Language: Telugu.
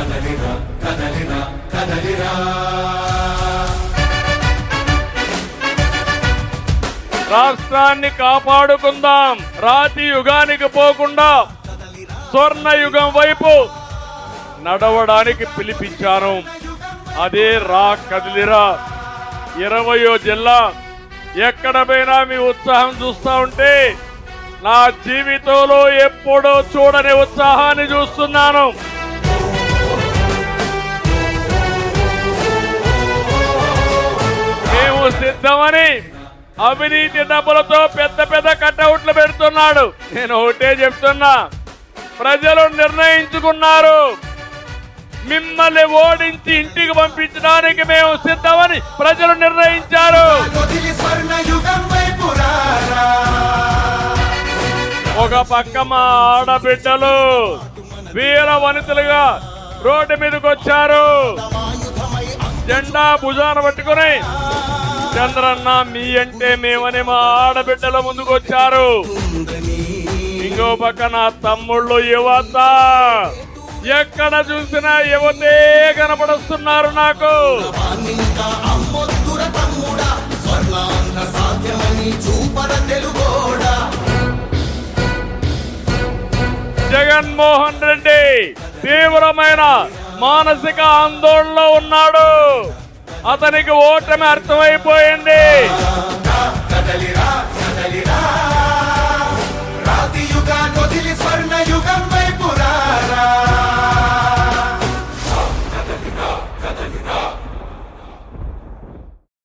కదలిరా కదలిరా కదలిరా. రాష్ట్రాన్ని కాపాడుకుందాం. రాతి యుగానికి పోకుండా స్వర్ణ యుగం వైపు నడవడానికి పిలిపించాను. అదే రా కదిలిరా. 20వ జిల్లా ఎక్కడ పోయినా మీ ఉత్సాహం చూస్తా ఉంటే నా జీవితంలో ఎప్పుడూ చూడని ఉత్సాహాన్ని చూస్తున్నాను. మేము సిద్ధమని అవినీతి డబ్బులతో పెద్ద పెద్ద కటౌట్లు పెడుతున్నాడు. నేను ఒకటే చెప్తున్నా, ప్రజలు నిర్ణయించుకున్నారు. మిమ్మల్ని ఓడించి ఇంటికి పంపించడానికి మేము సిద్ధమని ప్రజలు నిర్ణయించారు. ఒక పక్క మా ఆడబిడ్డలు వీర వనితలుగా రోడ్డు మీదకి వచ్చారు. జెండా భుజాన పట్టుకుని చంద్రన్న మీ అంటే మేమని మా ఆడబిడ్డల ముందుకు వచ్చారు. ఇంకో పక్క నా తమ్ముళ్ళు యువత ఎక్కడ చూసినా యువతే కనపడుస్తున్నారు నాకు. జగన్మోహన్ రెడ్డి తీవ్రమైన మానసిక ఆందోళనలో ఉన్నాడు. అతనికి ఓటమి అర్థమైపోయింది.